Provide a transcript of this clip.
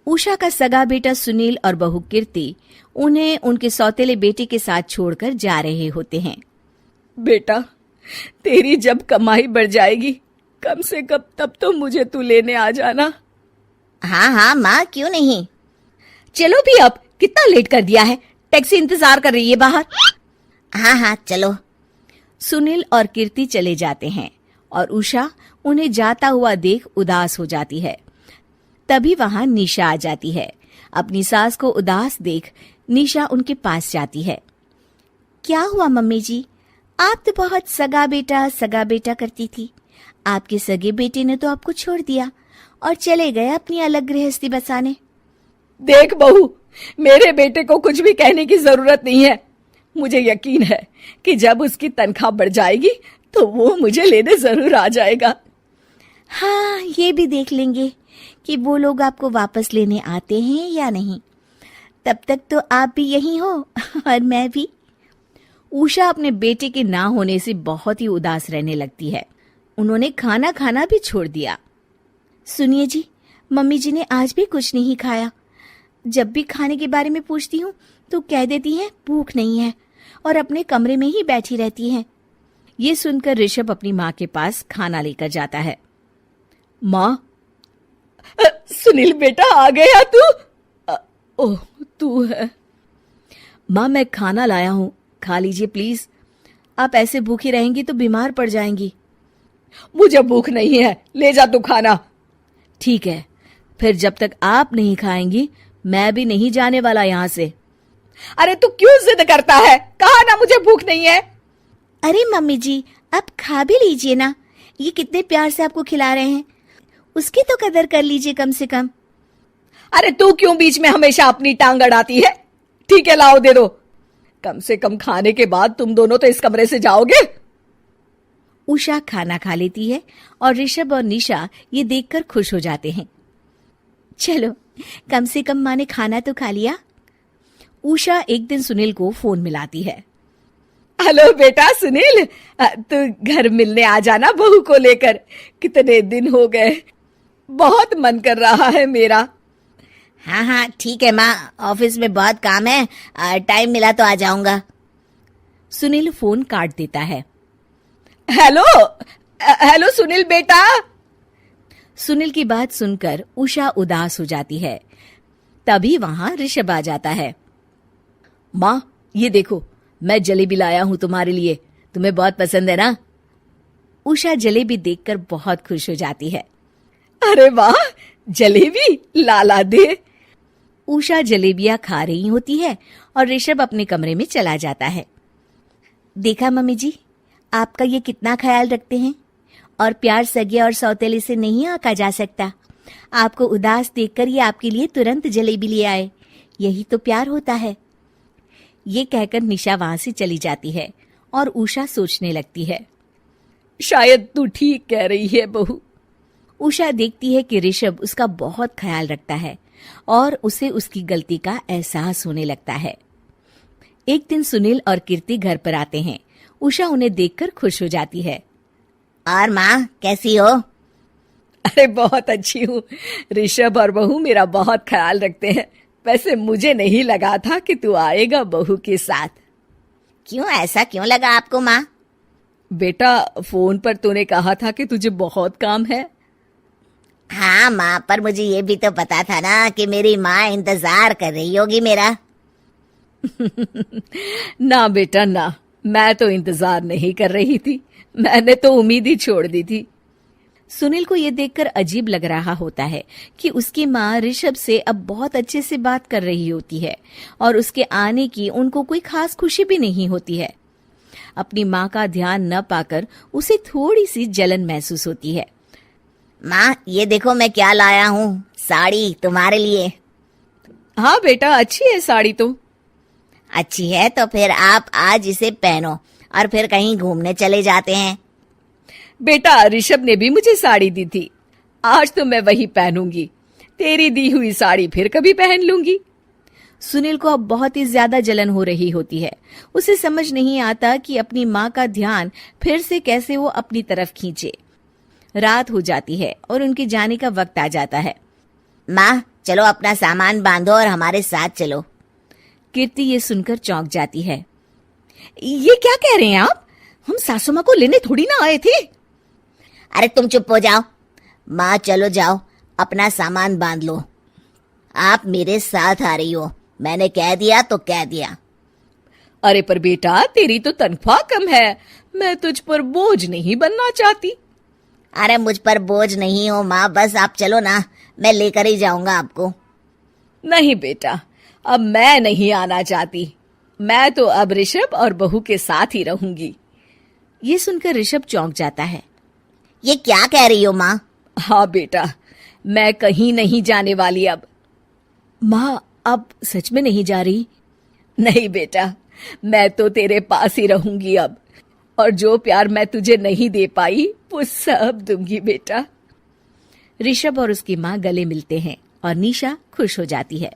उषा का सगा बेटा सुनील और बहू कीर्ति उन्हें उनके सौतेले बेटे के साथ छोड़कर जा रहे होते हैं। बेटा, तेरी जब कमाई बढ़ जाएगी कम से कम तब तो मुझे तू लेने आ जाना। हाँ हाँ माँ, क्यों नहीं। चलो भी, अब कितना लेट कर दिया है, टैक्सी इंतजार कर रही है बाहर। हाँ हाँ चलो। सुनील और कीर्ति चले जाते हैं और उषा उन्हें जाता हुआ देख उदास हो जाती है। तभी वहां निशा आ जाती है। अपनी सास को उदास देख निशा उनके पास जाती है। क्या हुआ मम्मी जी, आप तो बहुत सगा बेटा करती थी। आपके सगे बेटे ने तो आपको छोड़ दिया और चले गए अपनी अलग गृहस्थी बसाने। देख बहू, मेरे बेटे को कुछ भी कहने की जरूरत नहीं है। मुझे यकीन है कि जब उसकी तनख्वाह बढ़ जाएगी तो वो मुझे लेने जरूर आ जाएगा। हाँ, ये भी देख लेंगे कि वो लोग आपको वापस लेने आते हैं या नहीं। तब तक तो आप भी यहीं हो और मैं भी। उषा अपने बेटे के ना होने से बहुत ही उदास रहने लगती है। उन्होंने खाना खाना भी छोड़ दिया। सुनिए जी, मम्मी जी ने आज भी कुछ नहीं खाया। जब भी खाने के बारे में पूछती हूँ तो कह देती हैं भूख नहीं है और अपने कमरे में ही बैठी रहती हैं। ये सुनकर ऋषभ अपनी माँ के पास खाना लेकर जाता है। माँ, सुनील बेटा आ गया तू? ओह, तू है। माँ, मैं खाना लाया हूँ, खा लीजिए प्लीज। आप ऐसे भूखी रहेंगी तो बीमार पड़ जाएंगी। मुझे भूख नहीं है, ले जा तू खाना। ठीक है, फिर जब तक आप नहीं खाएंगी मैं भी नहीं जाने वाला यहाँ से। अरे तू क्यों जिद करता है? कहा ना मुझे भूख नहीं है। अरे मम्मी जी, आप खा भी लीजिए ना, ये कितने प्यार से आपको खिला रहे हैं, उसकी तो कदर कर लीजिए कम से कम। अरे तू क्यों बीच में हमेशा अपनी टांग अड़ाती है? ठीक है, लाओ दे दो। कम से कम खाने के बाद तुम दोनों तो इस कमरे से जाओगे। उषा खाना खा लेती है और ऋषभ और निशा ये देखकर खुश हो जाते हैं। चलो, कम से कम माँ ने खाना तो खा लिया। उषा एक दिन सुनील को फोन मिलाती है। हेलो बेटा सुनील, तू घर मिलने आ जाना बहू को लेकर। कितने दिन हो गए, बहुत मन कर रहा है मेरा। हाँ हाँ ठीक है माँ, ऑफिस में बहुत काम है, टाइम मिला तो आ जाऊंगा। सुनील फोन काट देता है। हेलो सुनील बेटा। सुनील की बात सुनकर उषा उदास हो जाती है। तभी वहां ऋषभ आ जाता है। माँ, ये देखो, मैं जलेबी लाया हूं तुम्हारे लिए, तुम्हें बहुत पसंद है ना? उषा जलेबी देखकर बहुत खुश हो जाती है। अरे वाह, जलेबी ला दे। उषा जलेबियां खा रही होती है और ऋषभ अपने कमरे में चला जाता है। देखा मम्मी जी, आपका ये कितना ख्याल रखते हैं, और प्यार सगे और सौतेले से नहीं आका जा सकता। आपको उदास देखकर ये आपके लिए तुरंत जलेबी ले आए, यही तो प्यार होता है। ये कहकर निशा वहां से चली जाती है और उषा सोचने लगती है, शायद तू ठीक कह रही है बहू। उषा देखती है कि ऋषभ उसका बहुत ख्याल रखता है और उसे उसकी गलती का एहसास होने लगता है। एक दिन सुनील और कीर्ति घर पर आते हैं। उषा उन्हें देखकर खुश हो जाती है। और माँ, कैसी हो? अरे बहुत अच्छी हूँ। ऋषभ और बहू मेरा बहुत ख्याल रखते हैं। वैसे मुझे नहीं लगा था कि तू आएगा बहू के साथ। क्यों, ऐसा क्यों लगा आपको माँ? बेटा, फोन पर तूने कहा था कि तुझे बहुत काम है। हाँ माँ, पर मुझे ये भी तो पता था ना कि मेरी माँ इंतजार कर रही होगी मेरा। ना बेटा ना, मैं तो इंतजार नहीं कर रही थी, मैंने तो उम्मीद ही छोड़ दी थी। सुनील को यह देखकर अजीब लग रहा होता है कि उसकी माँ ऋषभ से अब बहुत अच्छे से बात कर रही होती है और उसके आने की उनको कोई खास खुशी भी नहीं होती है। अपनी माँ का ध्यान न पाकर उसे थोड़ी सी जलन महसूस होती है। माँ, ये देखो मैं क्या लाया हूँ, साड़ी तुम्हारे लिए। हाँ बेटा, अच्छी है साड़ी तो। अच्छी है तो फिर आप आज इसे पहनो और फिर कहीं घूमने चले जाते हैं। बेटा, ऋषभ ने भी मुझे साड़ी दी थी, आज तो मैं वही पहनूंगी। तेरी दी हुई साड़ी फिर कभी पहन लूंगी। सुनील को अब बहुत ही ज्यादा जलन हो रही होती है। उसे समझ नहीं आता कि अपनी माँ का ध्यान फिर से कैसे वो अपनी तरफ खींचे। रात हो जाती है और उनके जाने का वक्त आ जाता है। माँ, चलो अपना सामान बांधो और हमारे साथ चलो। कीर्ति ये सुनकर चौंक जाती है। ये क्या कह रहे हैं आप? हम सासू माँ को लेने थोड़ी ना आए थे। अरे तुम चुप हो जाओ। माँ चलो जाओ, अपना सामान बांध लो। आप मेरे साथ आ रही हो, मैंने कह दिया तो कह दिया। अरे पर बेटा, तेरी तो तनख्वाह कम है, मैं तुझ पर बोझ नहीं बनना चाहती। अरे मुझ पर बोझ नहीं हो माँ, बस आप चलो ना, मैं लेकर ही जाऊंगा आपको। नहीं बेटा, अब मैं नहीं आना चाहती। मैं तो अब ऋषभ और बहू के साथ ही रहूंगी। ये सुनकर ऋषभ चौंक जाता है। ये क्या कह रही हो माँ? हाँ बेटा, मैं कहीं नहीं जाने वाली अब। माँ, अब सच में नहीं जा रही? नहीं बेटा, मैं तो तेरे पास ही रहूंगी अब, और जो प्यार मैं तुझे नहीं दे पाई वो सब दूंगी बेटा। ऋषभ और उसकी माँ गले मिलते हैं और निशा खुश हो जाती है।